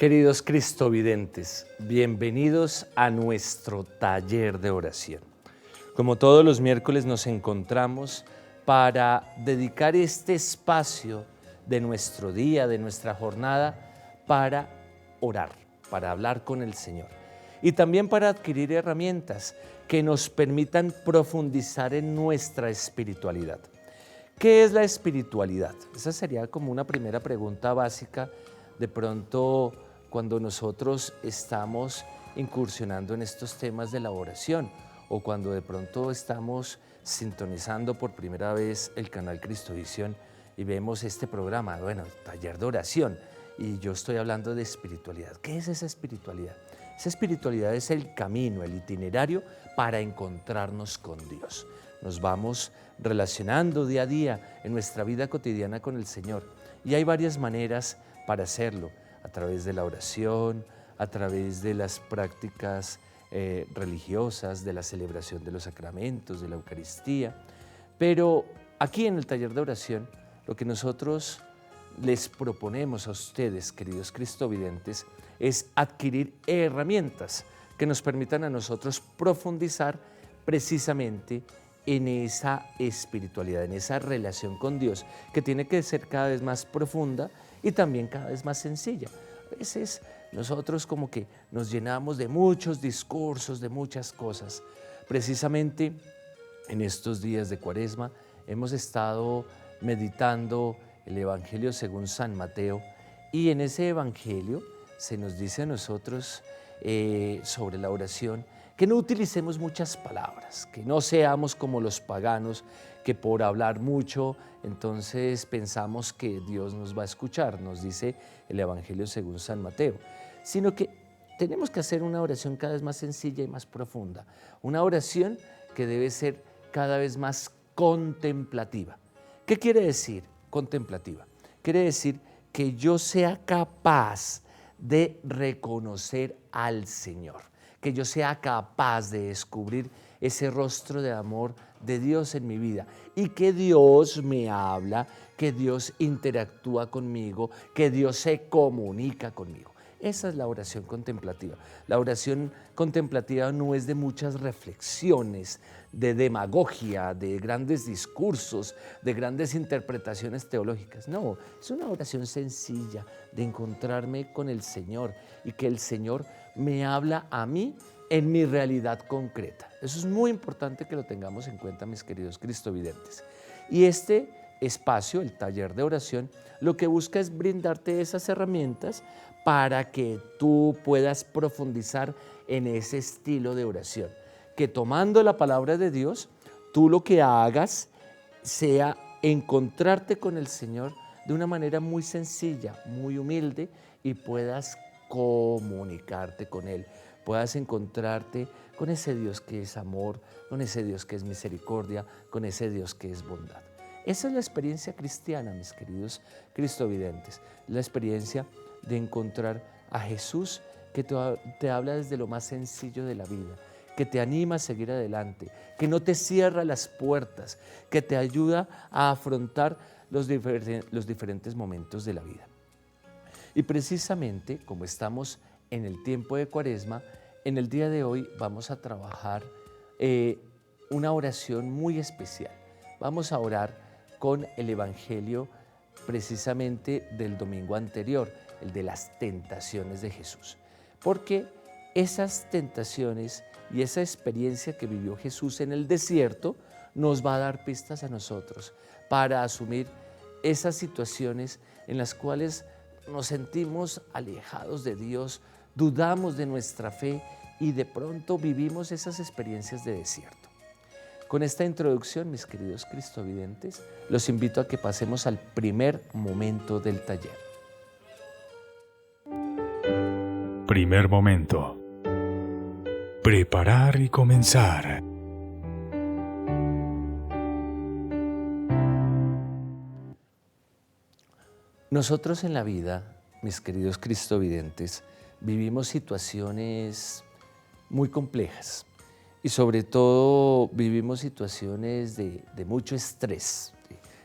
Queridos cristovidentes, bienvenidos a nuestro taller de oración. Como todos los miércoles nos encontramos para dedicar este espacio de nuestro día, de nuestra jornada, para orar, para hablar con el Señor. Y también para adquirir herramientas que nos permitan profundizar en nuestra espiritualidad. ¿Qué es la espiritualidad? Esa sería como una primera pregunta básica. De pronto, cuando nosotros estamos incursionando en estos temas de la oración o cuando de pronto estamos sintonizando por primera vez el canal Cristovisión y vemos este programa, taller de oración, y yo estoy hablando de espiritualidad. ¿Qué es esa espiritualidad? Esa espiritualidad es el camino, el itinerario para encontrarnos con Dios. Nos vamos relacionando día a día en nuestra vida cotidiana con el Señor y hay varias maneras para hacerlo, a través de la oración, a través de las prácticas religiosas, de la celebración de los sacramentos, de la Eucaristía. Pero aquí en el taller de oración, lo que nosotros les proponemos a ustedes, queridos cristovidentes, es adquirir herramientas que nos permitan a nosotros profundizar precisamente en esa espiritualidad, en esa relación con Dios, que tiene que ser cada vez más profunda y también cada vez más sencilla. A veces nosotros como que nos llenamos de muchos discursos, de muchas cosas. Precisamente en estos días de Cuaresma hemos estado meditando el Evangelio según San Mateo y en ese Evangelio se nos dice a nosotros sobre la oración que no utilicemos muchas palabras, que no seamos como los paganos, que por hablar mucho entonces pensamos que Dios nos va a escuchar, nos dice el Evangelio según San Mateo, sino que tenemos que hacer una oración cada vez más sencilla y más profunda, una oración que debe ser cada vez más contemplativa. ¿Qué quiere decir contemplativa? Quiere decir que yo sea capaz de reconocer al Señor, que yo sea capaz de descubrir ese rostro de amor de Dios en mi vida y que Dios me habla, que Dios interactúa conmigo, que Dios se comunica conmigo. Esa es la oración contemplativa. La oración contemplativa no es de muchas reflexiones, de demagogia, de grandes discursos, de grandes interpretaciones teológicas. No, es una oración sencilla de encontrarme con el Señor y que el Señor me habla a mí en mi realidad concreta. Eso es muy importante que lo tengamos en cuenta, mis queridos cristovidentes. Y este espacio, el taller de oración, lo que busca es brindarte esas herramientas para que tú puedas profundizar en ese estilo de oración. Que tomando la palabra de Dios, tú lo que hagas sea encontrarte con el Señor de una manera muy sencilla, muy humilde y puedas comunicarte con Él, puedas encontrarte con ese Dios que es amor, con ese Dios que es misericordia, con ese Dios que es bondad. Esa es la experiencia cristiana, mis queridos cristovidentes, la experiencia de encontrar a Jesús que te habla desde lo más sencillo de la vida, que te anima a seguir adelante, que no te cierra las puertas, que te ayuda a afrontar los diferentes momentos de la vida. Y precisamente, como estamos en el tiempo de Cuaresma, en el día de hoy vamos a trabajar una oración muy especial. Vamos a orar con el Evangelio precisamente del domingo anterior, el de las tentaciones de Jesús. Porque esas tentaciones y esa experiencia que vivió Jesús en el desierto nos va a dar pistas a nosotros para asumir esas situaciones en las cuales nos sentimos alejados de Dios, dudamos de nuestra fe y de pronto vivimos esas experiencias de desierto. Con esta introducción, mis queridos cristovidentes, los invito a que pasemos al primer momento del taller. Primer momento. Preparar y comenzar. Nosotros en la vida, mis queridos cristovidentes, vivimos situaciones muy complejas y sobre todo vivimos situaciones de mucho estrés.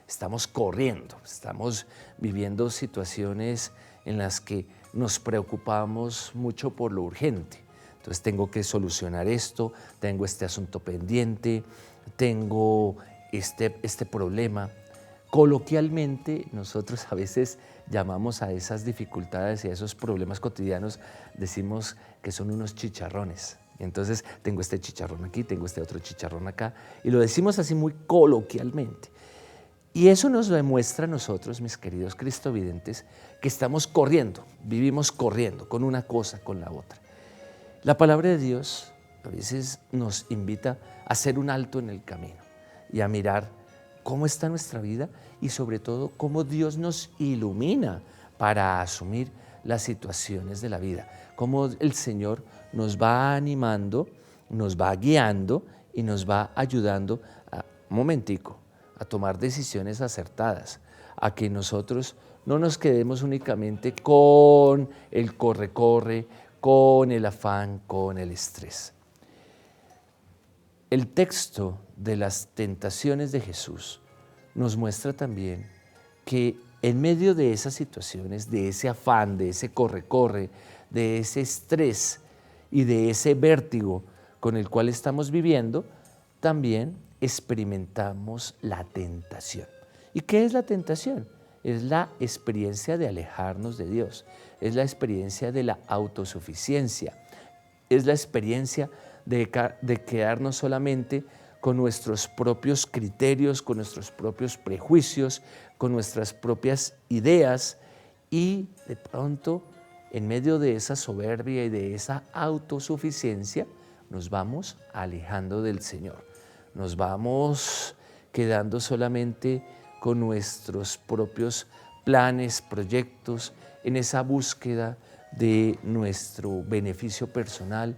Estamos corriendo, estamos viviendo situaciones en las que nos preocupamos mucho por lo urgente. Entonces tengo que solucionar esto, tengo este asunto pendiente, tengo este problema. Coloquialmente, nosotros a veces llamamos a esas dificultades y a esos problemas cotidianos, decimos que son unos chicharrones. Entonces, tengo este chicharrón aquí, tengo este otro chicharrón acá, y lo decimos así muy coloquialmente. Y eso nos demuestra a nosotros, mis queridos cristovidentes, que estamos corriendo, vivimos corriendo con una cosa, con la otra. La palabra de Dios a veces nos invita a hacer un alto en el camino y a mirar cómo está nuestra vida y sobre todo cómo Dios nos ilumina para asumir las situaciones de la vida, cómo el Señor nos va animando, nos va guiando y nos va ayudando a tomar decisiones acertadas, a que nosotros no nos quedemos únicamente con el corre-corre, con el afán, con el estrés. El texto de las tentaciones de Jesús nos muestra también que en medio de esas situaciones, de ese afán, de ese corre-corre, de ese estrés y de ese vértigo con el cual estamos viviendo, también experimentamos la tentación. ¿Y qué es la tentación? Es la experiencia de alejarnos de Dios, es la experiencia de la autosuficiencia, es la experiencia de quedarnos solamente con nuestros propios criterios, con nuestros propios prejuicios, con nuestras propias ideas y de pronto en medio de esa soberbia y de esa autosuficiencia nos vamos alejando del Señor, nos vamos quedando solamente con nuestros propios planes, proyectos, en esa búsqueda de nuestro beneficio personal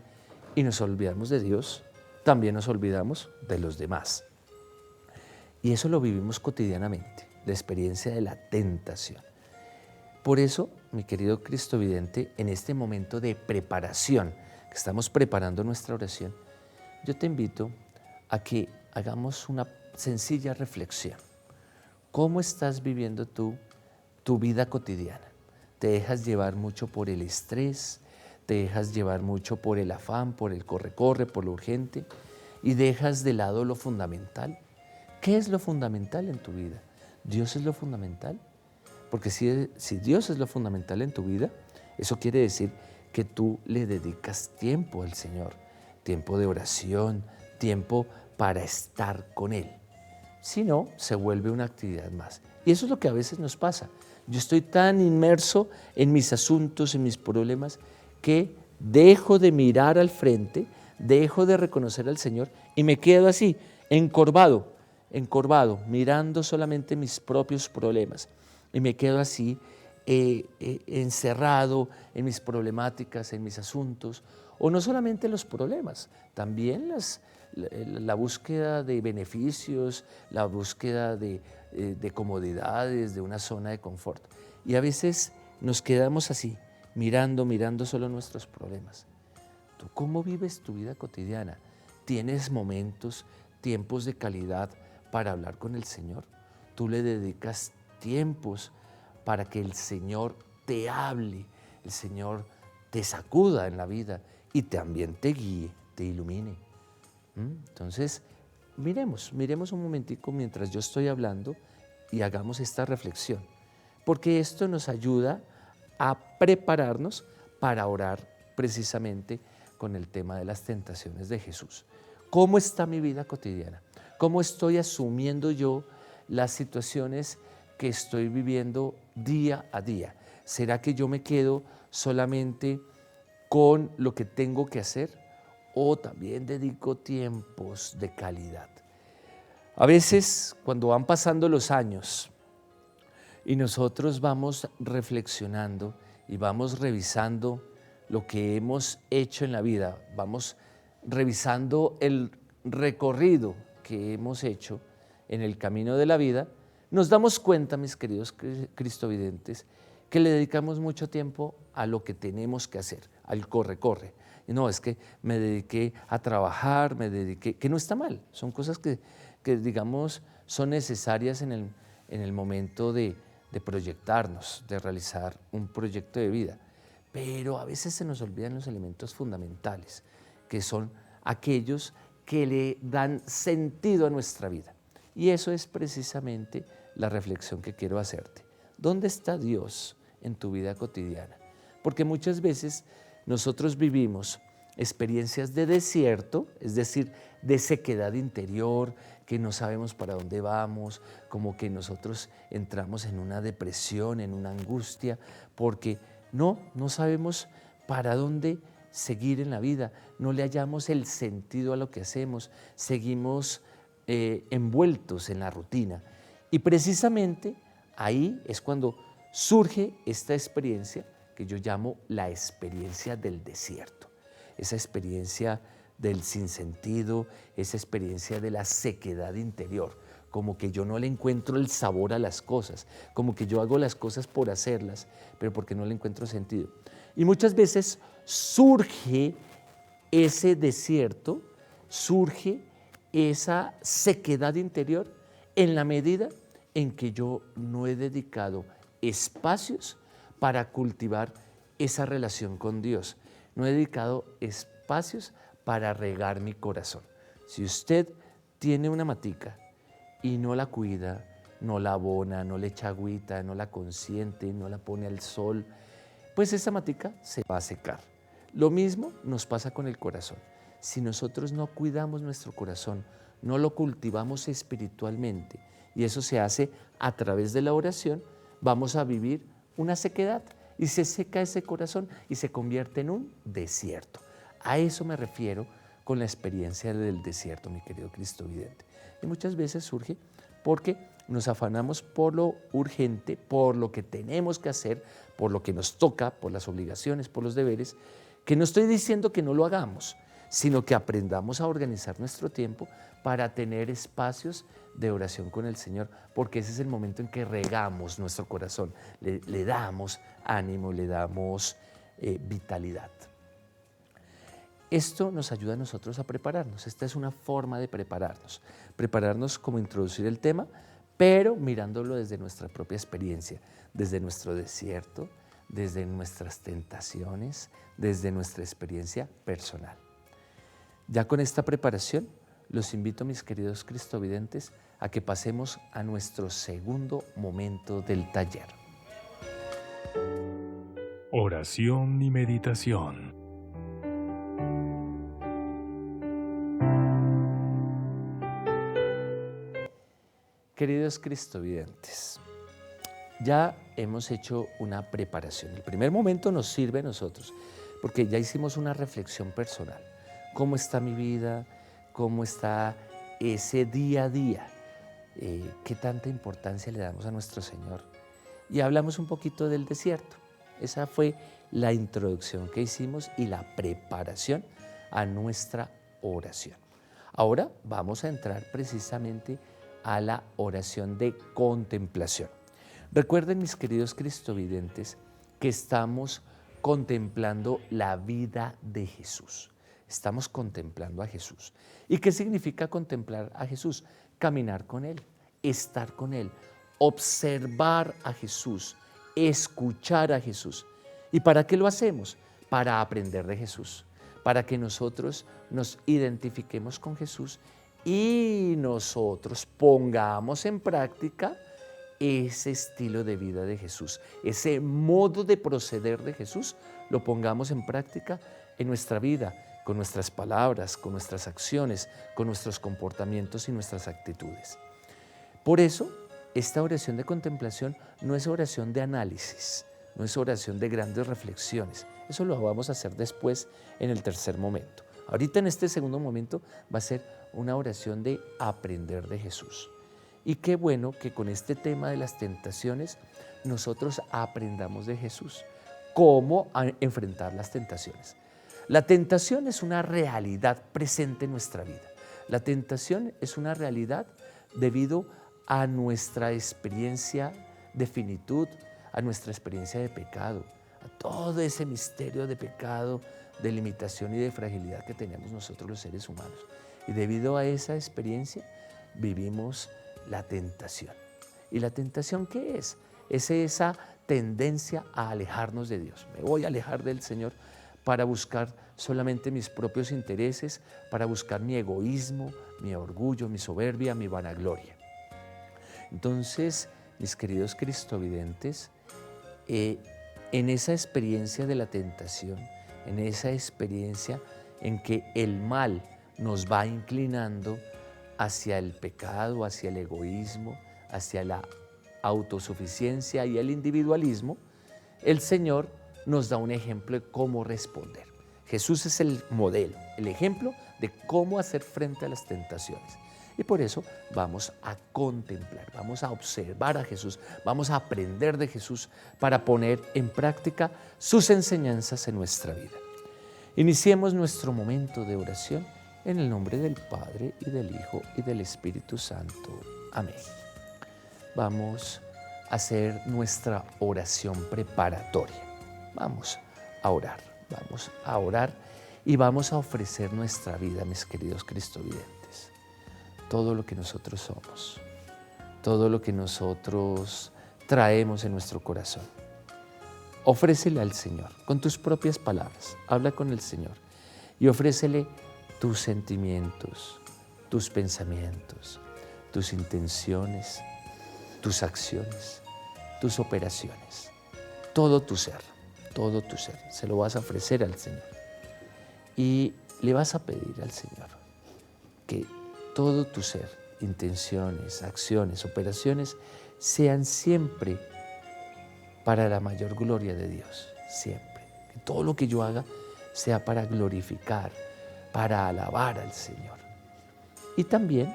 y nos olvidamos de Dios, también nos olvidamos de los demás. Y eso lo vivimos cotidianamente, la experiencia de la tentación. Por eso, mi querido cristovidente, en este momento de preparación, que estamos preparando nuestra oración, yo te invito a que hagamos una sencilla reflexión. ¿Cómo estás viviendo tú tu vida cotidiana? ¿Te dejas llevar mucho por el estrés? ¿Te dejas llevar mucho por el afán, por el corre-corre, por lo urgente? ¿Y dejas de lado lo fundamental? ¿Qué es lo fundamental en tu vida? ¿Dios es lo fundamental? Porque si Dios es lo fundamental en tu vida, eso quiere decir que tú le dedicas tiempo al Señor, tiempo de oración, tiempo para estar con Él. Si no, se vuelve una actividad más. Y eso es lo que a veces nos pasa. Yo estoy tan inmerso en mis asuntos, en mis problemas, que dejo de mirar al frente, dejo de reconocer al Señor y me quedo así, encorvado, mirando solamente mis propios problemas. Y me quedo así, encerrado en mis problemáticas, en mis asuntos, o no solamente los problemas, también la búsqueda de beneficios, la búsqueda de comodidades, de una zona de confort. Y a veces nos quedamos así, mirando solo nuestros problemas. ¿Tú cómo vives tu vida cotidiana? ¿Tienes momentos, tiempos de calidad para hablar con el Señor? ¿Tú le dedicas tiempos para que el Señor te hable, el Señor te sacuda en la vida y también te guíe, te ilumine? Entonces, miremos un momentico mientras yo estoy hablando y hagamos esta reflexión, porque esto nos ayuda a prepararnos para orar precisamente con el tema de las tentaciones de Jesús. ¿Cómo está mi vida cotidiana? ¿Cómo estoy asumiendo yo las situaciones que estoy viviendo día a día? ¿Será que yo me quedo solamente con lo que tengo que hacer o también dedico tiempos de calidad? A veces, cuando van pasando los años y nosotros vamos reflexionando y vamos revisando lo que hemos hecho en la vida, vamos revisando el recorrido que hemos hecho en el camino de la vida, nos damos cuenta, mis queridos cristovidentes, que le dedicamos mucho tiempo a lo que tenemos que hacer, al corre-corre. Y no, es que me dediqué a trabajar, que no está mal, son cosas que digamos, son necesarias en el momento de proyectarnos, de realizar un proyecto de vida. pero a veces se nos olvidan los elementos fundamentales, que son aquellos que le dan sentido a nuestra vida. Y eso es precisamente la reflexión que quiero hacerte. ¿Dónde está Dios en tu vida cotidiana? Porque muchas veces nosotros vivimos experiencias de desierto, es decir, de sequedad interior, que no sabemos para dónde vamos, como que nosotros entramos en una depresión, en una angustia, porque no sabemos para dónde seguir en la vida, no le hallamos el sentido a lo que hacemos, seguimos envueltos en la rutina. Y precisamente ahí es cuando surge esta experiencia que yo llamo la experiencia del desierto, esa experiencia del sinsentido, esa experiencia de la sequedad interior, como que yo no le encuentro el sabor a las cosas, como que yo hago las cosas por hacerlas, pero porque no le encuentro sentido. Y muchas veces surge ese desierto, surge esa sequedad interior en la medida en que yo no he dedicado espacios para cultivar esa relación con Dios. No he dedicado espacios para regar mi corazón. Si usted tiene una matica y no la cuida, no la abona, no le echa agüita, no la consiente, no la pone al sol, pues esa matica se va a secar. Lo mismo nos pasa con el corazón. Si nosotros no cuidamos nuestro corazón, no lo cultivamos espiritualmente, y eso se hace a través de la oración, vamos a vivir una sequedad y se seca ese corazón y se convierte en un desierto. A eso me refiero con la experiencia del desierto, mi querido Cristovidente. Y muchas veces surge porque nos afanamos por lo urgente, por lo que tenemos que hacer, por lo que nos toca, por las obligaciones, por los deberes, que no estoy diciendo que no lo hagamos, sino que aprendamos a organizar nuestro tiempo para tener espacios de oración con el Señor, porque ese es el momento en que regamos nuestro corazón, le damos ánimo, le damos vitalidad. Esto nos ayuda a nosotros a prepararnos. Esta es una forma de prepararnos como introducir el tema, pero mirándolo desde nuestra propia experiencia, desde nuestro desierto, desde nuestras tentaciones, desde nuestra experiencia personal. Ya con esta preparación, los invito, mis queridos cristovidentes, a que pasemos a nuestro segundo momento del taller. Oración y meditación. Queridos cristovidentes, ya hemos hecho una preparación. El primer momento nos sirve a nosotros, porque ya hicimos una reflexión personal. ¿Cómo está mi vida? ¿Cómo está ese día a día? ¿Qué tanta importancia le damos a nuestro Señor? Y hablamos un poquito del desierto. Esa fue la introducción que hicimos y la preparación a nuestra oración. Ahora vamos a entrar precisamente a la oración de contemplación. Recuerden, mis queridos cristovidentes, que estamos contemplando la vida de Jesús. Estamos contemplando a Jesús. ¿Y qué significa contemplar a Jesús? Caminar con Él, estar con Él, observar a Jesús, escuchar a Jesús. ¿Y para qué lo hacemos? Para aprender de Jesús, para que nosotros nos identifiquemos con Jesús y nosotros pongamos en práctica ese estilo de vida de Jesús, ese modo de proceder de Jesús, lo pongamos en práctica en nuestra vida, con nuestras palabras, con nuestras acciones, con nuestros comportamientos y nuestras actitudes. Por eso, esta oración de contemplación no es oración de análisis, no es oración de grandes reflexiones. Eso lo vamos a hacer después en el tercer momento. Ahorita en este segundo momento va a ser una oración de aprender de Jesús. Y qué bueno que con este tema de las tentaciones nosotros aprendamos de Jesús cómo enfrentar las tentaciones. La tentación es una realidad presente en nuestra vida. La tentación es una realidad debido a nuestra experiencia de finitud, a nuestra experiencia de pecado, a todo ese misterio de pecado, de limitación y de fragilidad que tenemos nosotros los seres humanos. Y debido a esa experiencia vivimos la tentación. ¿Y la tentación qué es? Es esa tendencia a alejarnos de Dios. Me voy a alejar del Señor para buscar solamente mis propios intereses, para buscar mi egoísmo, mi orgullo, mi soberbia, mi vanagloria. Entonces, mis queridos cristovidentes, en esa experiencia de la tentación, en esa experiencia en que el mal nos va inclinando hacia el pecado, hacia el egoísmo, hacia la autosuficiencia y el individualismo, el Señor nos da un ejemplo de cómo responder. Jesús es el modelo, el ejemplo de cómo hacer frente a las tentaciones. Y por eso vamos a contemplar, vamos a observar a Jesús, vamos a aprender de Jesús para poner en práctica sus enseñanzas en nuestra vida. Iniciemos nuestro momento de oración en el nombre del Padre y del Hijo y del Espíritu Santo. Amén. Vamos a hacer nuestra oración preparatoria. Vamos a orar y vamos a ofrecer nuestra vida, mis queridos cristovidentes. Todo lo que nosotros somos, todo lo que nosotros traemos en nuestro corazón. Ofrécele al Señor con tus propias palabras. Habla con el Señor y ofrécele tus sentimientos, tus pensamientos, tus intenciones, tus acciones, tus operaciones, todo tu ser, se lo vas a ofrecer al Señor. Y le vas a pedir al Señor que todo tu ser, intenciones, acciones, operaciones, sean siempre para la mayor gloria de Dios, siempre. Que todo lo que yo haga sea para glorificar, para alabar al Señor. Y también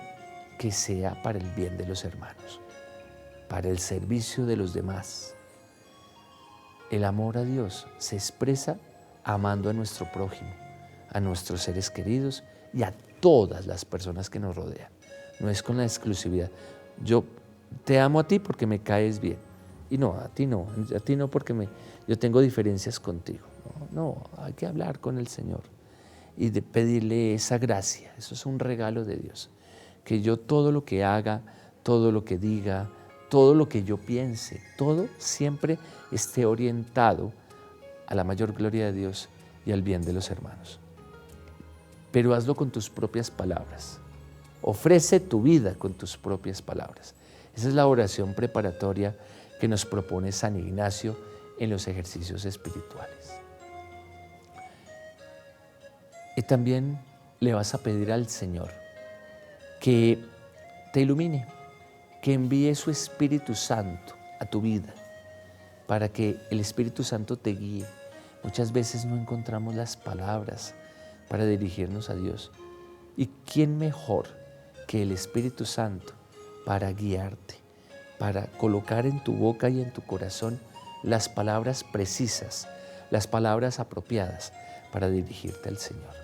que sea para el bien de los hermanos, para el servicio de los demás. El amor a Dios se expresa amando a nuestro prójimo, a nuestros seres queridos y a todas las personas que nos rodean. No es con la exclusividad. Yo te amo a ti porque me caes bien. Y no, a ti no porque yo tengo diferencias contigo. No, hay que hablar con el Señor y de pedirle esa gracia. Eso es un regalo de Dios. Que yo todo lo que haga, todo lo que diga, todo lo que yo piense, todo siempre esté orientado a la mayor gloria de Dios y al bien de los hermanos. Pero hazlo con tus propias palabras. Ofrece tu vida con tus propias palabras. Esa es la oración preparatoria que nos propone San Ignacio en los ejercicios espirituales. Y también le vas a pedir al Señor que te ilumine, que envíe su Espíritu Santo a tu vida, para que el Espíritu Santo te guíe. Muchas veces no encontramos las palabras para dirigirnos a Dios. ¿Y quién mejor que el Espíritu Santo para guiarte, para colocar en tu boca y en tu corazón las palabras precisas, las palabras apropiadas para dirigirte al Señor?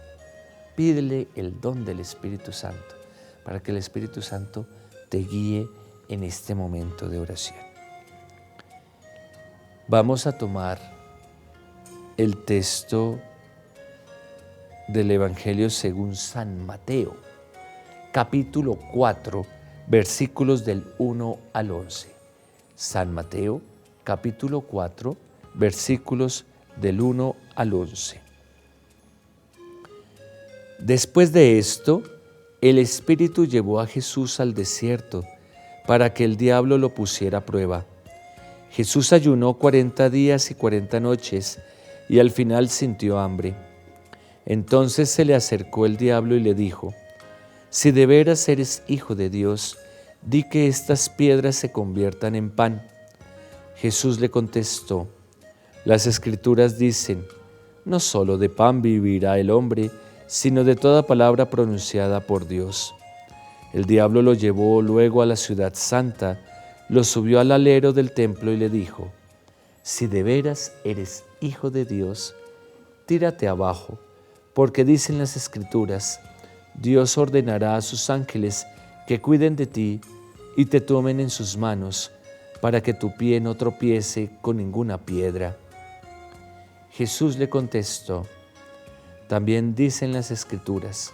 Pídele el don del Espíritu Santo para que el Espíritu Santo te guíe en este momento de oración. Vamos a tomar el texto del Evangelio según San Mateo, capítulo 4, versículos del 1 al 11. San Mateo, capítulo 4, versículos del 1 al 11. Después de esto, el Espíritu llevó a Jesús al desierto para que el diablo lo pusiera a prueba. Jesús ayunó 40 días y 40 noches y al final sintió hambre. Entonces se le acercó el diablo y le dijo: si de veras eres hijo de Dios, di que estas piedras se conviertan en pan. Jesús le contestó: las Escrituras dicen, no solo de pan vivirá el hombre, sino de toda palabra pronunciada por Dios. El diablo lo llevó luego a la ciudad santa, lo subió al alero del templo y le dijo: si de veras eres hijo de Dios, tírate abajo, porque dicen las Escrituras, Dios ordenará a sus ángeles que cuiden de ti y te tomen en sus manos, para que tu pie no tropiece con ninguna piedra. Jesús le contestó: también dicen las Escrituras,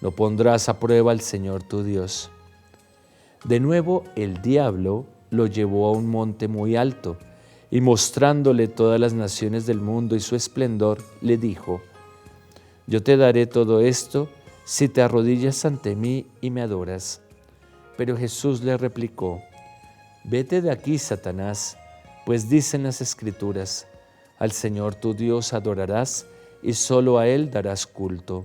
no pondrás a prueba al Señor tu Dios. De nuevo el diablo lo llevó a un monte muy alto y mostrándole todas las naciones del mundo y su esplendor, le dijo: yo te daré todo esto si te arrodillas ante mí y me adoras. Pero Jesús le replicó: vete de aquí, Satanás, pues dicen las Escrituras: al Señor tu Dios adorarás y solo a Él darás culto.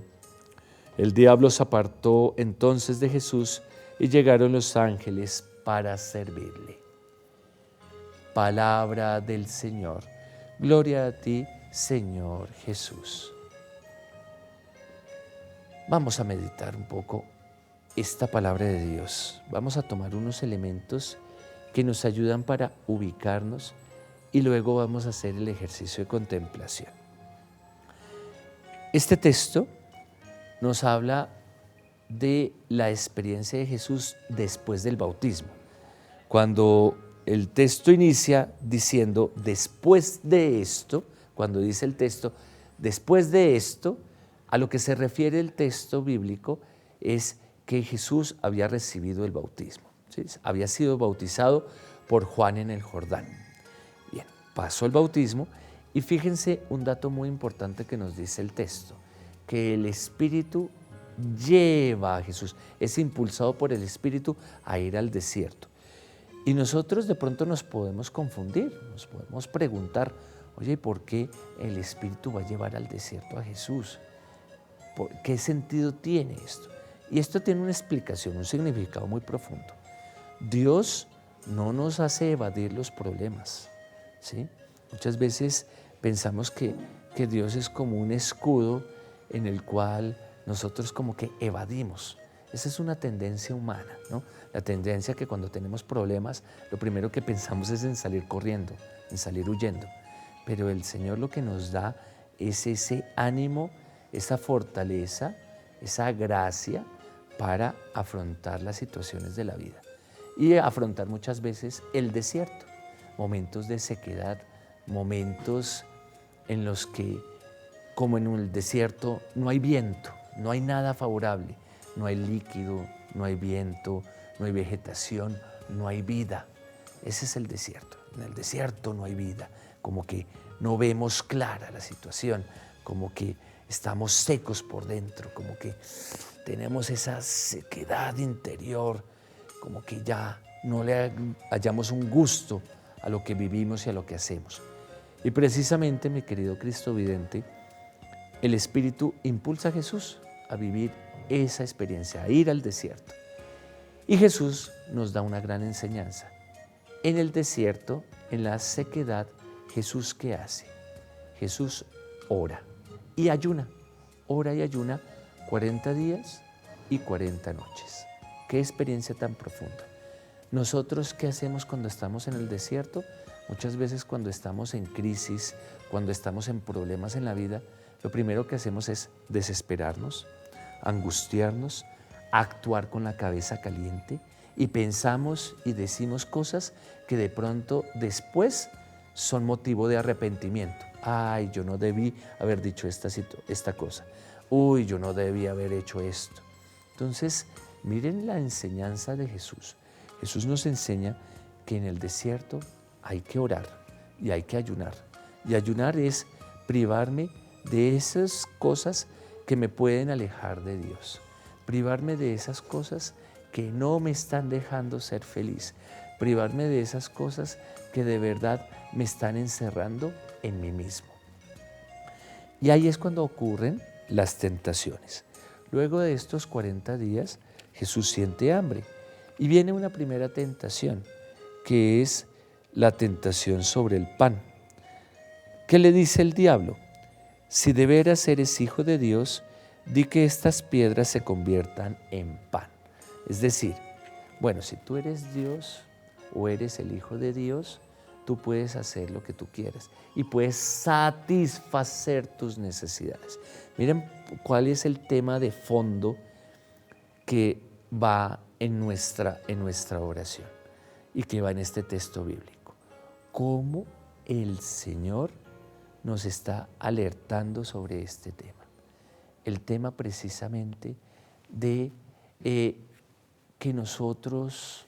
El diablo se apartó entonces de Jesús y llegaron los ángeles para servirle. Palabra del Señor. Gloria a ti, Señor Jesús. Vamos a meditar un poco esta palabra de Dios. Vamos a tomar unos elementos que nos ayudan para ubicarnos y luego vamos a hacer el ejercicio de contemplación. Este texto nos habla de la experiencia de Jesús después del bautismo. Cuando el texto inicia diciendo después de esto, cuando dice el texto después de esto, a lo que se refiere el texto bíblico es que Jesús había recibido el bautismo, ¿sí? Había sido bautizado por Juan en el Jordán. Bien, pasó el bautismo y fíjense un dato muy importante que nos dice el texto, que el Espíritu lleva a Jesús, es impulsado por el Espíritu a ir al desierto. Y nosotros de pronto nos podemos confundir, nos podemos preguntar, oye, ¿por qué el Espíritu va a llevar al desierto a Jesús? ¿Qué sentido tiene esto? Y esto tiene una explicación, un significado muy profundo. Dios no nos hace evadir los problemas, ¿sí? Muchas veces pensamos que Dios es como un escudo en el cual nosotros como que evadimos. Esa es una tendencia humana, ¿no? La tendencia que cuando tenemos problemas, lo primero que pensamos es en salir corriendo, en salir huyendo. Pero el Señor lo que nos da es ese ánimo, esa fortaleza, esa gracia para afrontar las situaciones de la vida y afrontar muchas veces el desierto, momentos de sequedad, momentos en los que, como en el desierto, no hay viento, no hay nada favorable, no hay líquido, no hay viento, no hay vegetación, no hay vida. Ese es el desierto. En el desierto no hay vida, como que no vemos clara la situación, como que estamos secos por dentro, como que tenemos esa sequedad interior, como que ya no le hallamos un gusto a lo que vivimos y a lo que hacemos. Y precisamente, mi querido Cristo vidente, el Espíritu impulsa a Jesús a vivir esa experiencia, a ir al desierto. Y Jesús nos da una gran enseñanza. En el desierto, en la sequedad, Jesús, ¿qué hace? Jesús ora y ayuna. Ora y ayuna 40 días y 40 noches. ¡Qué experiencia tan profunda! Nosotros, ¿qué hacemos cuando estamos en el desierto? Muchas veces cuando estamos en crisis, cuando estamos en problemas en la vida, lo primero que hacemos es desesperarnos, angustiarnos, actuar con la cabeza caliente y pensamos y decimos cosas que de pronto después son motivo de arrepentimiento. Ay, yo no debí haber dicho esta cosa. Uy, yo no debí haber hecho esto. Entonces, miren la enseñanza de Jesús. Jesús nos enseña que en el desierto hay que orar y hay que ayunar. Y ayunar es privarme de esas cosas que me pueden alejar de Dios. Privarme de esas cosas que no me están dejando ser feliz. Privarme de esas cosas que de verdad me están encerrando en mí mismo. Y ahí es cuando ocurren las tentaciones. Luego de estos 40 días, Jesús siente hambre y viene una primera tentación, que es la tentación sobre el pan. ¿Qué le dice el diablo? Si de veras eres hijo de Dios, di que estas piedras se conviertan en pan. Es decir, bueno, si tú eres Dios o eres el Hijo de Dios, tú puedes hacer lo que tú quieras y puedes satisfacer tus necesidades. Miren cuál es el tema de fondo que va en nuestra oración y que va en este texto bíblico. Cómo el Señor nos está alertando sobre este tema. El tema precisamente de que nosotros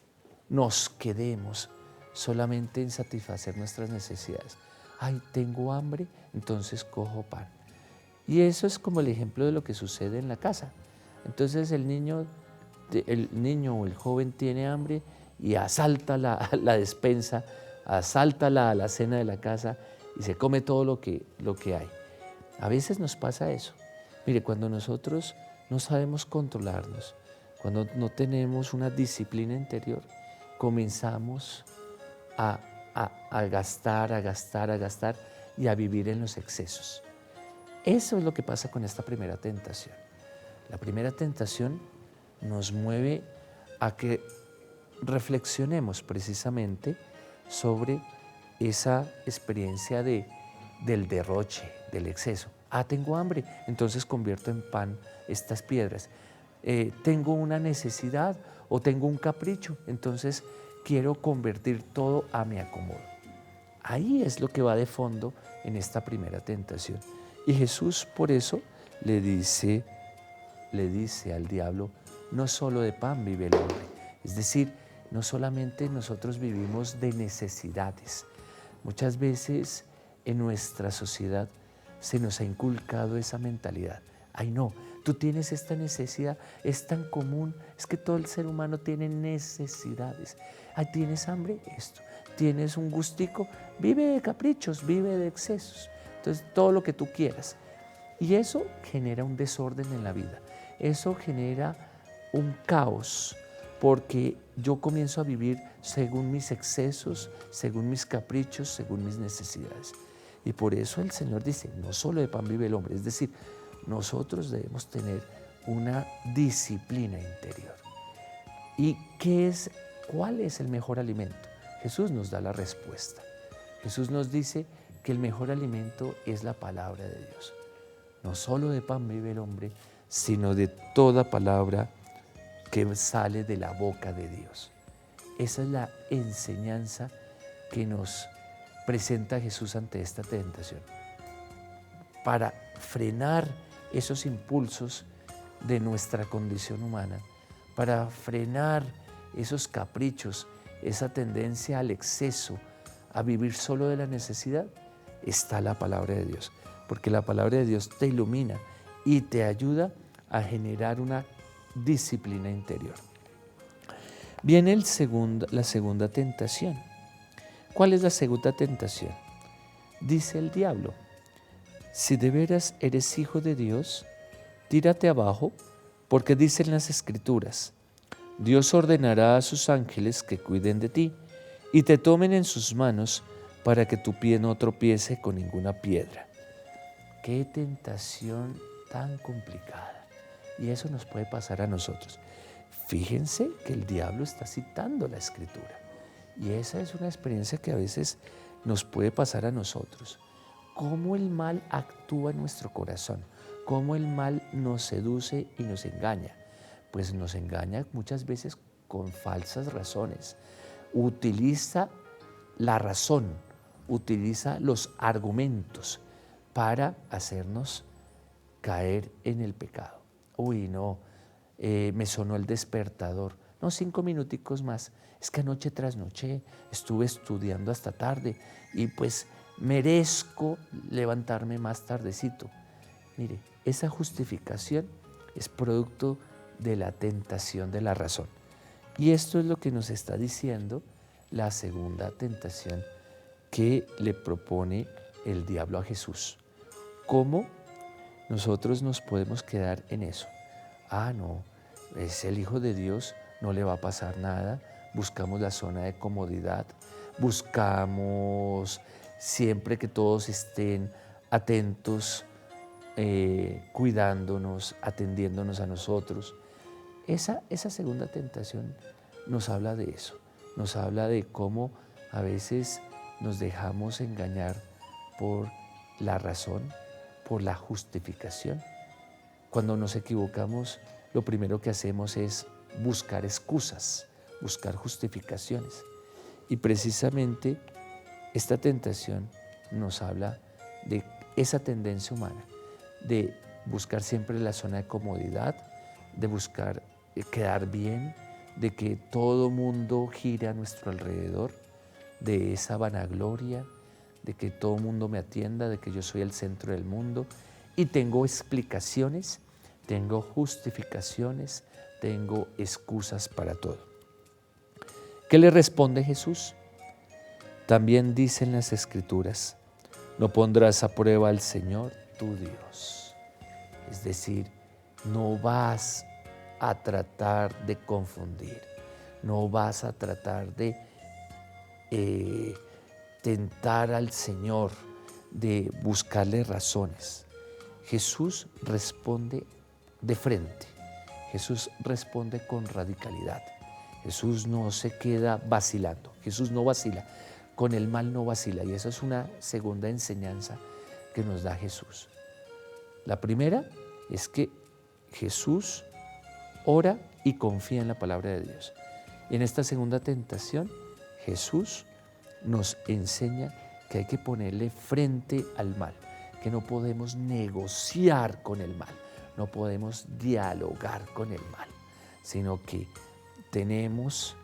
nos quedemos solamente en satisfacer nuestras necesidades. Ay, tengo hambre, entonces cojo pan. Y eso es como el ejemplo de lo que sucede en la casa. Entonces el niño o el joven tiene hambre y asalta la despensa, asalta la alacena de la casa y se come todo lo que hay. A veces nos pasa eso. Mire, cuando nosotros no sabemos controlarnos, cuando no tenemos una disciplina interior, comenzamos a gastar y a vivir en los excesos. Eso es lo que pasa con esta primera tentación. La primera tentación nos mueve a que reflexionemos precisamente sobre esa experiencia del derroche, del exceso. Ah, tengo hambre, entonces convierto en pan estas piedras. Tengo una necesidad o tengo un capricho, entonces quiero convertir todo a mi acomodo. Ahí es lo que va de fondo en esta primera tentación. Y Jesús por eso le dice al diablo, no solo de pan vive el hombre. Es decir, no solamente nosotros vivimos de necesidades. Muchas veces en nuestra sociedad se nos ha inculcado esa mentalidad. Ay no, tú tienes esta necesidad, es tan común, es que todo el ser humano tiene necesidades. Ay, ¿tienes hambre? Esto. ¿Tienes un gustico? Vive de caprichos, vive de excesos. Entonces, todo lo que tú quieras. Y eso genera un desorden en la vida. Eso genera un caos, porque yo comienzo a vivir según mis excesos, según mis caprichos, según mis necesidades. Y por eso el Señor dice, no solo de pan vive el hombre, es decir, nosotros debemos tener una disciplina interior. ¿Y cuál es el mejor alimento? Jesús nos da la respuesta. Jesús nos dice que el mejor alimento es la palabra de Dios. No solo de pan vive el hombre, sino de toda palabra que sale de la boca de Dios. Esa es la enseñanza que nos presenta Jesús ante esta tentación. Para frenar esos impulsos de nuestra condición humana, para frenar esos caprichos, esa tendencia al exceso, a vivir solo de la necesidad, está la palabra de Dios. Porque la palabra de Dios te ilumina y te ayuda a generar una disciplina interior. Viene la segunda tentación. ¿Cuál es la segunda tentación? Dice el diablo, si de veras eres hijo de Dios, tírate abajo, porque dicen las Escrituras, Dios ordenará a sus ángeles que cuiden de ti y te tomen en sus manos para que tu pie no tropiece con ninguna piedra. Qué tentación tan complicada. Y eso nos puede pasar a nosotros. Fíjense que el diablo está citando la Escritura. Y esa es una experiencia que a veces nos puede pasar a nosotros. Cómo el mal actúa en nuestro corazón, cómo el mal nos seduce y nos engaña. Pues nos engaña muchas veces con falsas razones. Utiliza la razón, utiliza los argumentos para hacernos caer en el pecado. Uy, no, me sonó el despertador. No, 5 minuticos más. Es que noche tras noche estuve estudiando hasta tarde y pues merezco levantarme más tardecito. Mire, esa justificación es producto de la tentación de la razón. Y esto es lo que nos está diciendo la segunda tentación que le propone el diablo a Jesús. ¿Cómo nosotros nos podemos quedar en eso? Ah, no, es el Hijo de Dios, no le va a pasar nada. Buscamos la zona de comodidad, buscamos siempre que todos estén atentos, cuidándonos, atendiéndonos a nosotros. Esa segunda tentación nos habla de eso, nos habla de cómo a veces nos dejamos engañar por la razón, por la justificación. Cuando nos equivocamos, lo primero que hacemos es buscar excusas, buscar justificaciones. Y precisamente esta tentación nos habla de esa tendencia humana, de buscar siempre la zona de comodidad, de buscar quedar bien, de que todo mundo gire a nuestro alrededor, de esa vanagloria, de que todo el mundo me atienda, de que yo soy el centro del mundo, y tengo explicaciones, tengo justificaciones, tengo excusas para todo. ¿Qué le responde Jesús? También dicen las Escrituras, no pondrás a prueba al Señor tu Dios. Es decir, no vas a tratar de confundir, no vas a tratar de tentar al Señor, de buscarle razones. Jesús responde de frente, Jesús responde con radicalidad. Jesús no se queda vacilando, Jesús no vacila, con el mal no vacila, y esa es una segunda enseñanza que nos da Jesús. La primera es que Jesús ora y confía en la palabra de Dios. Y en esta segunda tentación, Jesús nos enseña que hay que ponerle frente al mal, que no podemos negociar con el mal, no podemos dialogar con el mal, sino que tenemos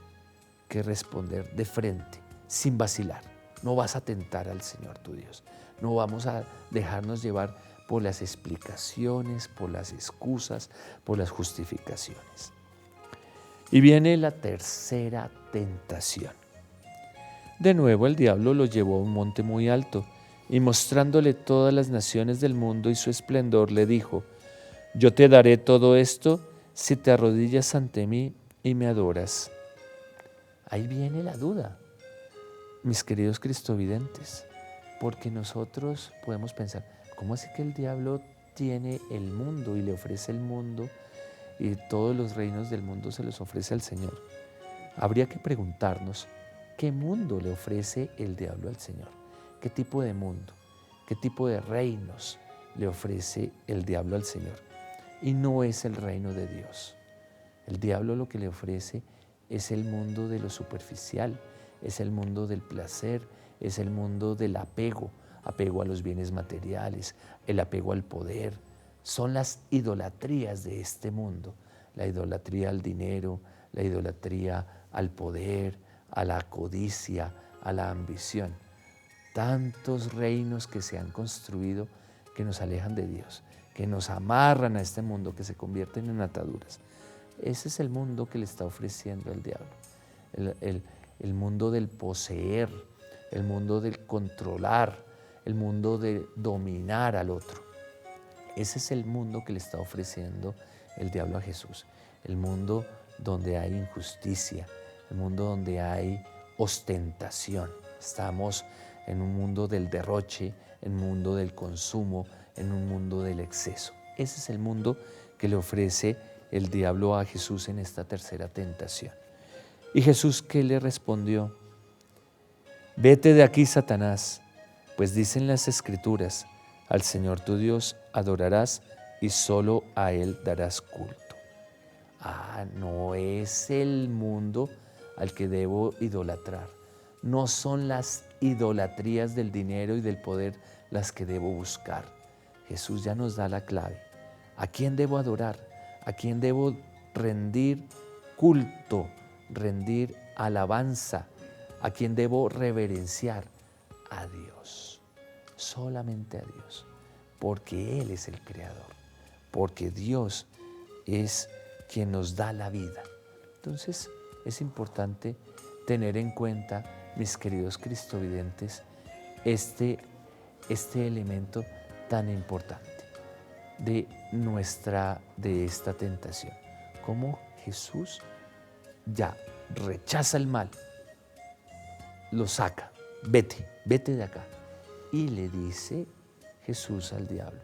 que responder de frente, sin vacilar. No vas a tentar al Señor tu Dios, no vamos a dejarnos llevar por las explicaciones, por las excusas, por las justificaciones. Y viene la tercera tentación. De nuevo el diablo lo llevó a un monte muy alto y mostrándole todas las naciones del mundo y su esplendor le dijo, yo te daré todo esto si te arrodillas ante mí y me adoras. Ahí viene la duda, mis queridos cristovidentes, porque nosotros podemos pensar, ¿cómo así que el diablo tiene el mundo y le ofrece el mundo y todos los reinos del mundo se los ofrece al Señor? Habría que preguntarnos, ¿qué mundo le ofrece el diablo al Señor? ¿Qué tipo de mundo? ¿Qué tipo de reinos le ofrece el diablo al Señor? Y no es el reino de Dios. El diablo lo que le ofrece es el mundo de lo superficial, es el mundo del placer, es el mundo del apego, apego a los bienes materiales, el apego al poder. Son las idolatrías de este mundo, la idolatría al dinero, la idolatría al poder, a la codicia, a la ambición. Tantos reinos que se han construido que nos alejan de Dios, que nos amarran a este mundo, que se convierten en ataduras. Ese es el mundo que le está ofreciendo el diablo, el mundo del poseer, el mundo del controlar, el mundo de dominar al otro. Ese es el mundo que le está ofreciendo el diablo a Jesús, el mundo donde hay injusticia, el mundo donde hay ostentación. Estamos en un mundo del derroche, en un mundo del consumo, en un mundo del exceso. Ese es el mundo que le ofrece el diablo a Jesús en esta tercera tentación. ¿Y Jesús qué le respondió? Vete de aquí, Satanás, pues dicen las Escrituras, al Señor tu Dios adorarás y solo a Él darás culto. No es el mundo al que debo idolatrar. No son las idolatrías del dinero y del poder las que debo buscar. Jesús ya nos da la clave. ¿A quién debo adorar? ¿A quién debo rendir culto, rendir alabanza? ¿A quién debo reverenciar? A Dios, solamente a Dios, porque Él es el Creador, porque Dios es quien nos da la vida. Entonces es importante tener en cuenta, mis queridos cristovidentes, este elemento tan importante de esta tentación. Cómo Jesús ya rechaza el mal, lo saca, vete de acá. Y le dice Jesús al diablo,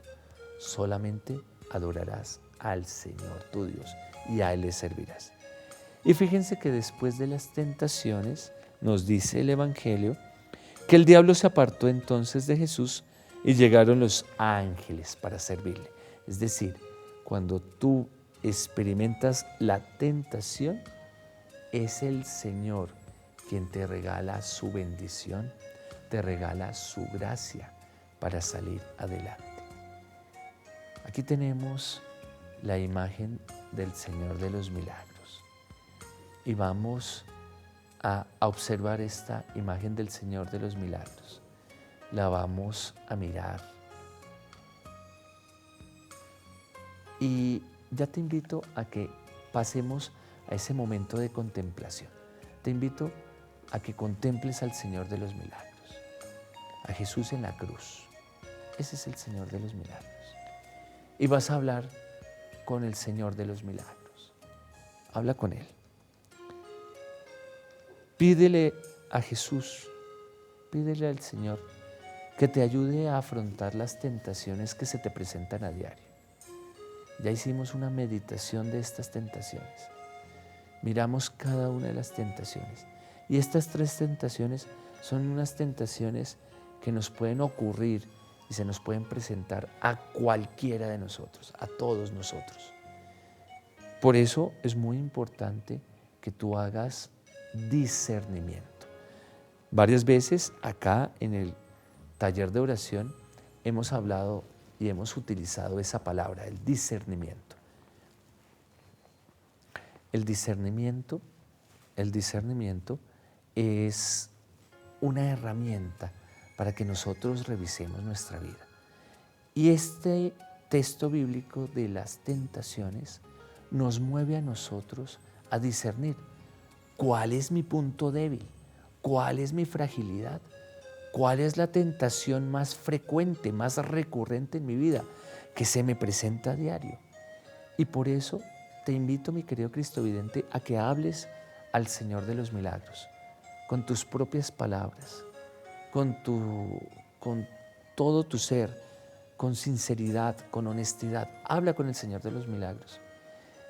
solamente adorarás al Señor tu Dios y a Él le servirás. Y fíjense que después de las tentaciones, nos dice el Evangelio, que el diablo se apartó entonces de Jesús y llegaron los ángeles para servirle. Es decir, cuando tú experimentas la tentación, es el Señor quien te regala su bendición, te regala su gracia para salir adelante. Aquí tenemos la imagen del Señor de los Milagros y vamos a observar esta imagen del Señor de los Milagros. La vamos a mirar. Y ya te invito a que pasemos a ese momento de contemplación. Te invito a que contemples al Señor de los Milagros, a Jesús en la cruz. Ese es el Señor de los Milagros. Y vas a hablar con el Señor de los Milagros. Habla con Él. Pídele a Jesús, pídele al Señor que te ayude a afrontar las tentaciones que se te presentan a diario. Ya hicimos una meditación de estas tentaciones. Miramos cada una de las tentaciones. Y estas 3 tentaciones son unas tentaciones que nos pueden ocurrir y se nos pueden presentar a cualquiera de nosotros, a todos nosotros. Por eso es muy importante que tú hagas discernimiento. Varias veces acá en el taller de oración hemos hablado y hemos utilizado esa palabra, el discernimiento. El discernimiento es una herramienta para que nosotros revisemos nuestra vida. Y este texto bíblico de las tentaciones nos mueve a nosotros a discernir cuál es mi punto débil, cuál es mi fragilidad, cuál es la tentación más frecuente, más recurrente en mi vida, que se me presenta a diario. Y por eso te invito, mi querido cristovidente, a que hables al Señor de los Milagros, con tus propias palabras, con todo tu ser, con sinceridad, con honestidad. Habla con el Señor de los Milagros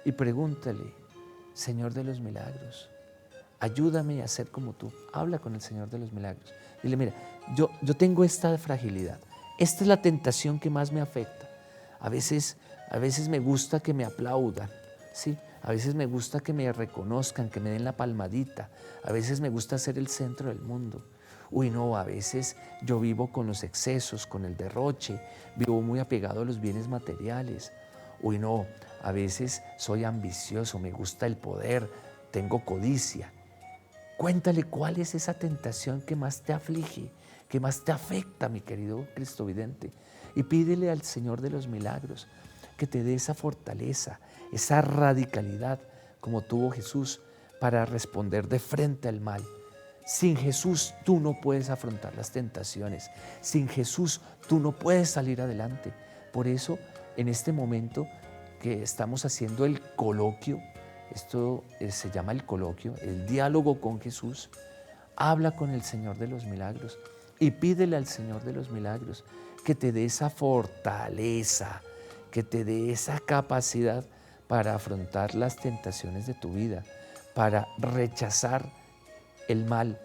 y pregúntale: Señor de los Milagros, ayúdame a ser como tú. Habla con el Señor de los Milagros. Dile: mira, yo tengo esta fragilidad. Esta es la tentación que más me afecta. A veces me gusta que me aplaudan, ¿sí? A veces me gusta que me reconozcan, que me den la palmadita. A veces me gusta ser el centro del mundo. Uy, no, a veces yo vivo con los excesos, con el derroche, vivo muy apegado a los bienes materiales. Uy, no, a veces soy ambicioso, me gusta el poder, tengo codicia. Cuéntale cuál es esa tentación que más te aflige, que más te afecta, mi querido cristovidente. Y pídele al Señor de los Milagros que te dé esa fortaleza, esa radicalidad como tuvo Jesús para responder de frente al mal. Sin Jesús tú no puedes afrontar las tentaciones. Sin Jesús tú no puedes salir adelante. Por eso, en este momento que estamos haciendo el coloquio, esto se llama el coloquio, el diálogo con Jesús, habla con el Señor de los Milagros y pídele al Señor de los Milagros que te dé esa fortaleza, que te dé esa capacidad para afrontar las tentaciones de tu vida, para rechazar el mal,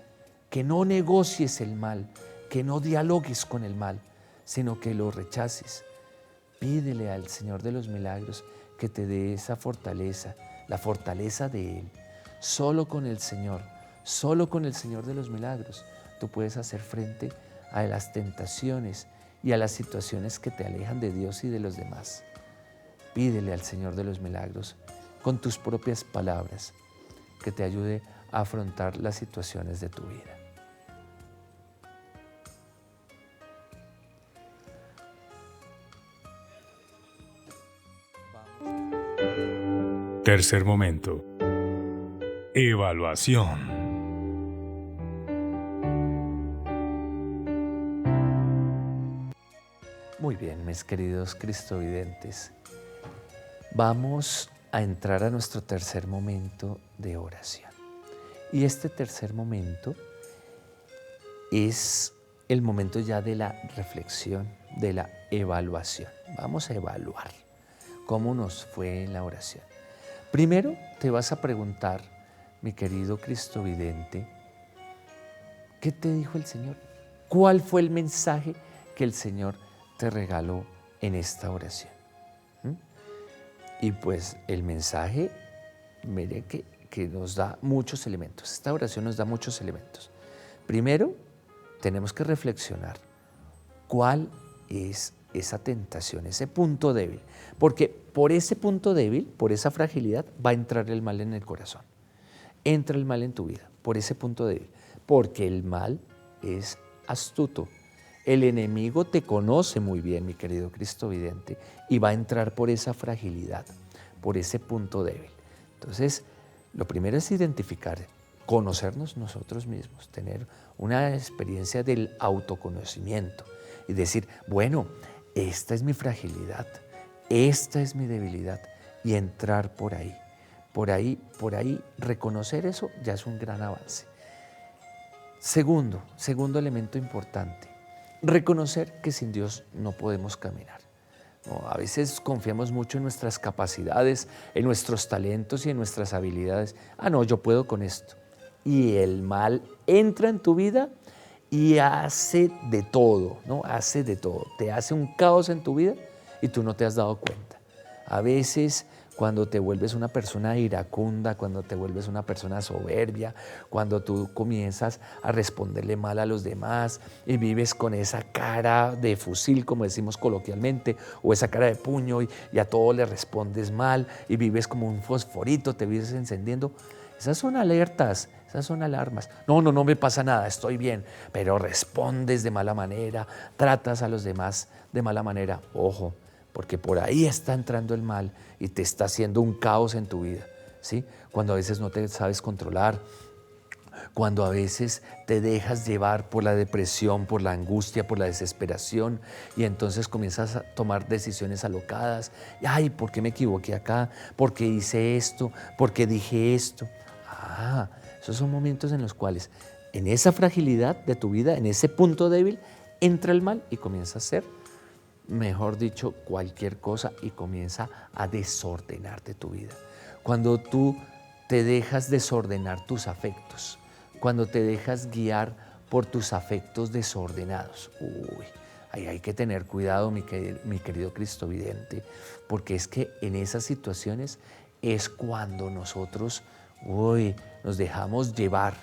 que no negocies el mal, que no dialogues con el mal, sino que lo rechaces. Pídele al Señor de los Milagros que te dé esa fortaleza, la fortaleza de Él. Solo con el Señor de los Milagros, tú puedes hacer frente a las tentaciones y a las situaciones que te alejan de Dios y de los demás. Pídele al Señor de los Milagros, con tus propias palabras, que te ayude a afrontar las situaciones de tu vida. Tercer momento. Evaluación. Muy bien, mis queridos cristovidentes. Vamos a entrar a nuestro tercer momento de oración. Y este tercer momento es el momento ya de la reflexión, de la evaluación. Vamos a evaluar cómo nos fue en la oración. Primero te vas a preguntar, mi querido cristovidente, ¿qué te dijo el Señor? ¿Cuál fue el mensaje que el Señor te regaló en esta oración? Y pues el mensaje, mire que nos da muchos elementos. Esta oración nos da muchos elementos. Primero, tenemos que reflexionar cuál es esa tentación, ese punto débil. Porque por ese punto débil, por esa fragilidad, va a entrar el mal en el corazón. Entra el mal en tu vida. por ese punto débil, porque el mal es astuto. El enemigo te conoce muy bien, mi querido Cristo vidente, y va a entrar por esa fragilidad, por ese punto débil. Entonces, lo primero es identificar, conocernos nosotros mismos, tener una experiencia del autoconocimiento y decir, bueno, esta es mi fragilidad, esta es mi debilidad, y entrar por ahí, reconocer eso ya es un gran avance. Segundo elemento importante, reconocer que sin Dios no podemos caminar. No, a veces confiamos mucho en nuestras capacidades, en nuestros talentos y en nuestras habilidades. No, yo puedo con esto. Y el mal entra en tu vida y hace de todo, ¿no? Hace de todo. Te hace un caos en tu vida y tú no te has dado cuenta. A veces, cuando te vuelves una persona iracunda, cuando te vuelves una persona soberbia, cuando tú comienzas a responderle mal a los demás y vives con esa cara de fusil, como decimos coloquialmente, o esa cara de puño y a todo le respondes mal y vives como un fosforito, te vives encendiendo. Esas son alertas, esas son alarmas. No me pasa nada, estoy bien, pero respondes de mala manera, tratas a los demás de mala manera. Ojo, porque por ahí está entrando el mal y te está haciendo un caos en tu vida, ¿sí? Cuando a veces no te sabes controlar, cuando a veces te dejas llevar por la depresión, por la angustia, por la desesperación, y entonces comienzas a tomar decisiones alocadas. Ay, ¿por qué me equivoqué acá? ¿Por qué hice esto? ¿Por qué dije esto? Esos son momentos en los cuales en esa fragilidad de tu vida, en ese punto débil, entra el mal y comienza a ser, mejor dicho, cualquier cosa, y comienza a desordenarte tu vida. Cuando tú te dejas desordenar tus afectos, cuando te dejas guiar por tus afectos desordenados, ahí hay que tener cuidado, mi querido Cristo vidente, porque es que en esas situaciones es cuando nosotros nos dejamos llevar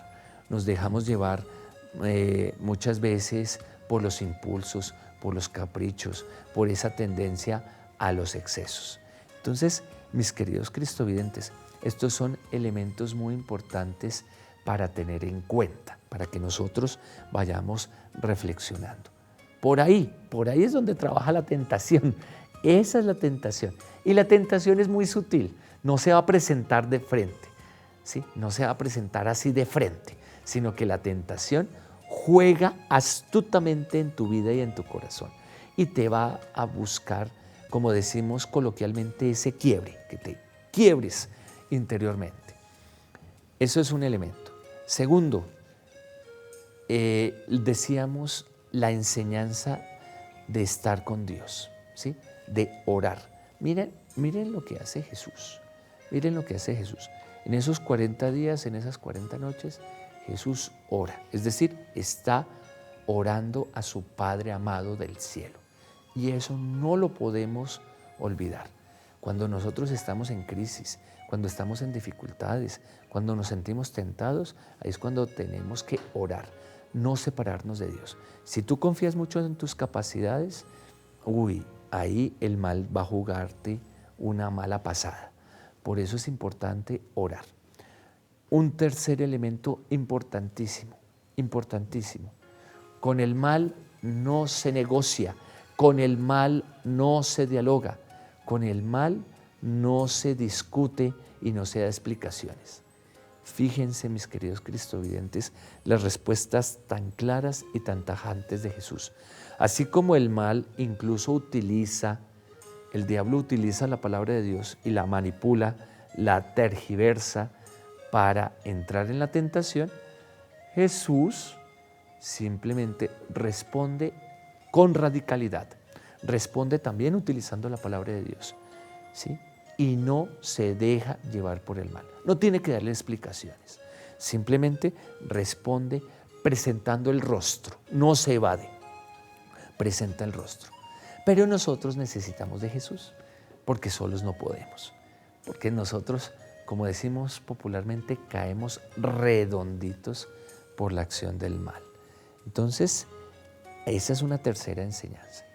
muchas veces por los impulsos, por los caprichos, por esa tendencia a los excesos. Entonces, mis queridos cristovidentes, estos son elementos muy importantes para tener en cuenta, para que nosotros vayamos reflexionando. Por ahí es donde trabaja la tentación. Esa es la tentación. Y la tentación es muy sutil, no se va a presentar de frente, ¿sí? No se va a presentar así de frente, sino que la tentación juega astutamente en tu vida y en tu corazón y te va a buscar, como decimos coloquialmente, ese quiebre, que te quiebres interiormente. Eso es un elemento. Segundo, decíamos la enseñanza de estar con Dios, ¿sí? De orar. Miren lo que hace Jesús. Miren lo que hace Jesús. En esos 40 días, en esas 40 noches, Jesús ora. Es decir, está orando a su Padre amado del cielo. Y eso no lo podemos olvidar. Cuando nosotros estamos en crisis, cuando estamos en dificultades, cuando nos sentimos tentados, ahí es cuando tenemos que orar, no separarnos de Dios. Si tú confías mucho en tus capacidades, ahí el mal va a jugarte una mala pasada. Por eso es importante orar. Un tercer elemento importantísimo. Con el mal no se negocia, con el mal no se dialoga, con el mal no se discute y no se da explicaciones. Fíjense, mis queridos cristovidentes, las respuestas tan claras y tan tajantes de Jesús. Así como el mal incluso el diablo utiliza la palabra de Dios y la manipula, la tergiversa para entrar en la tentación, Jesús simplemente responde con radicalidad, responde también utilizando la palabra de Dios, ¿sí? Y no se deja llevar por el mal. No tiene que darle explicaciones, simplemente responde presentando el rostro, no se evade, presenta el rostro. Pero nosotros necesitamos de Jesús, porque solos no podemos, porque nosotros, como decimos popularmente, caemos redonditos por la acción del mal. Entonces, esa es una tercera enseñanza.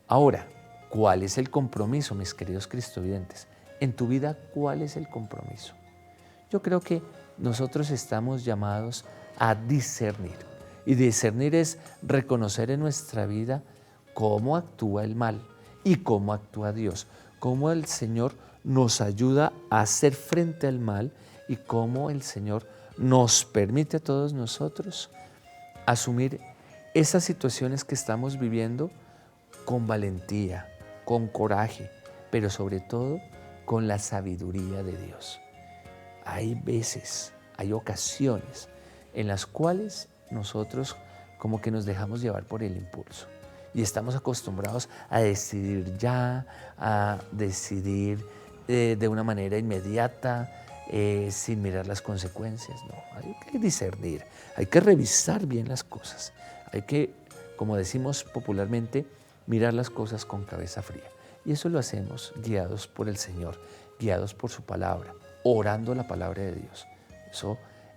Ahora, ¿cuál es el compromiso, mis queridos cristovidentes? En tu vida, ¿cuál es el compromiso? Yo creo que nosotros estamos llamados a discernir. Y discernir es reconocer en nuestra vida cómo actúa el mal y cómo actúa Dios, cómo el Señor nos ayuda a hacer frente al mal y cómo el Señor nos permite a todos nosotros asumir esas situaciones que estamos viviendo con valentía, con coraje, pero sobre todo con la sabiduría de Dios. Hay veces, hay ocasiones en las cuales nosotros como que nos dejamos llevar por el impulso y estamos acostumbrados a decidir ya, a decidir de una manera inmediata, sin mirar las consecuencias. No, hay que discernir, hay que revisar bien las cosas, hay que, como decimos popularmente, mirar las cosas con cabeza fría. Y eso lo hacemos guiados por el Señor, guiados por su palabra, orando la palabra de Dios.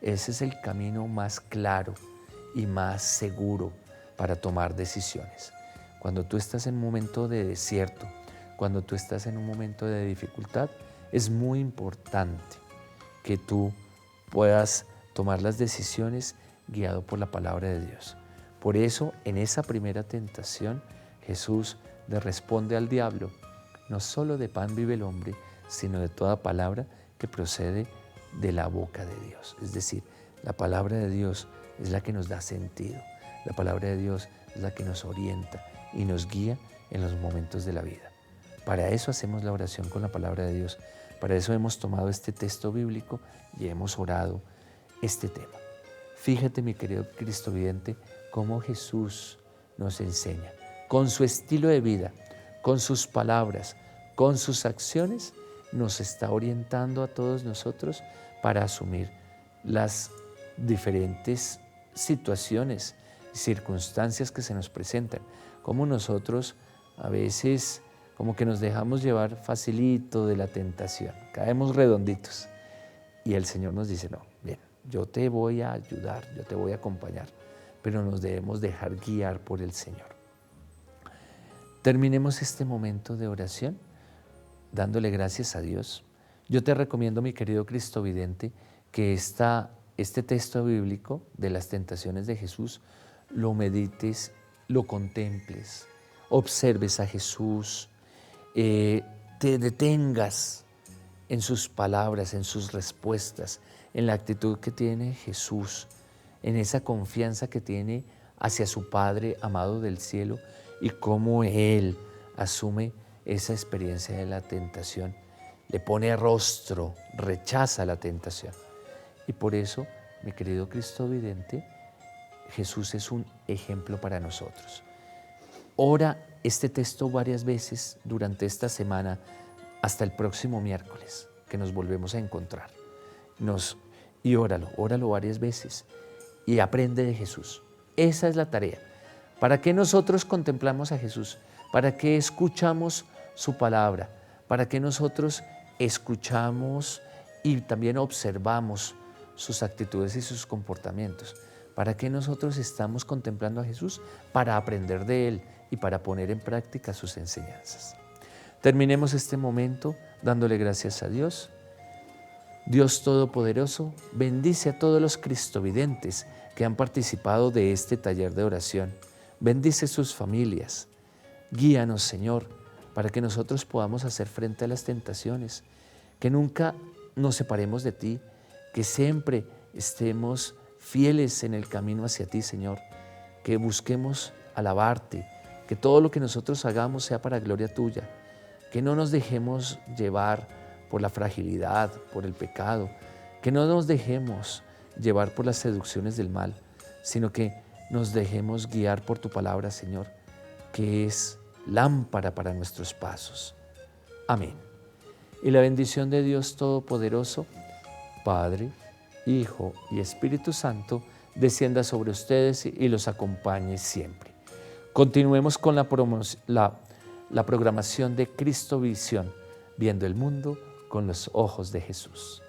Ese es el camino más claro y más seguro para tomar decisiones. Cuando tú estás en un momento de desierto, cuando tú estás en un momento de dificultad, es muy importante que tú puedas tomar las decisiones guiado por la palabra de Dios. Por eso, en esa primera tentación, Jesús le responde al diablo: no solo de pan vive el hombre, sino de toda palabra que procede de la boca de Dios. Es decir, la palabra de Dios es la que nos da sentido. La palabra de Dios es la que nos orienta y nos guía en los momentos de la vida. Para eso hacemos la oración con la palabra de Dios. Para eso hemos tomado este texto bíblico y hemos orado este tema. Fíjate, mi querido cristovidente, cómo Jesús nos enseña, con su estilo de vida, con sus palabras, con sus acciones, nos está orientando a todos nosotros para asumir las diferentes situaciones y circunstancias que se nos presentan. Como nosotros a veces como que nos dejamos llevar facilito de la tentación, caemos redonditos. Y el Señor nos dice: no, bien, yo te voy a ayudar, yo te voy a acompañar, pero nos debemos dejar guiar por el Señor. Terminemos este momento de oración dándole gracias a Dios. Yo te recomiendo, mi querido cristovidente, que este texto bíblico de las tentaciones de Jesús lo medites, lo contemples, observes a Jesús, te detengas en sus palabras, en sus respuestas, en la actitud que tiene Jesús, en esa confianza que tiene hacia su Padre amado del cielo y cómo Él asume esa experiencia de la tentación, le pone rostro, rechaza la tentación. Y por eso, mi querido cristovidente, Jesús es un ejemplo para nosotros. Ora este texto varias veces durante esta semana hasta el próximo miércoles que nos volvemos a encontrar. Y óralo varias veces y aprende de Jesús. Esa es la tarea. ¿Para qué nosotros contemplamos a Jesús? ¿Para qué escuchamos su palabra? ¿Para qué nosotros escuchamos y también observamos sus actitudes y sus comportamientos? ¿Para qué nosotros estamos contemplando a Jesús? Para aprender de Él y para poner en práctica sus enseñanzas. Terminemos este momento dándole gracias a Dios. Dios Todopoderoso, bendice a todos los cristovidentes que han participado de este taller de oración. Bendice sus familias. Guíanos, Señor, para que nosotros podamos hacer frente a las tentaciones, que nunca nos separemos de ti, que siempre estemos fieles en el camino hacia ti, Señor, que busquemos alabarte, que todo lo que nosotros hagamos sea para gloria tuya, que no nos dejemos llevar por la fragilidad, por el pecado, que no nos dejemos llevar por las seducciones del mal, sino que nos dejemos guiar por tu palabra, Señor, que es lámpara para nuestros pasos. Amén. Y la bendición de Dios Todopoderoso, Padre, Hijo y Espíritu Santo, descienda sobre ustedes y los acompañe siempre. Continuemos con la programación de Cristovisión, viendo el mundo con los ojos de Jesús.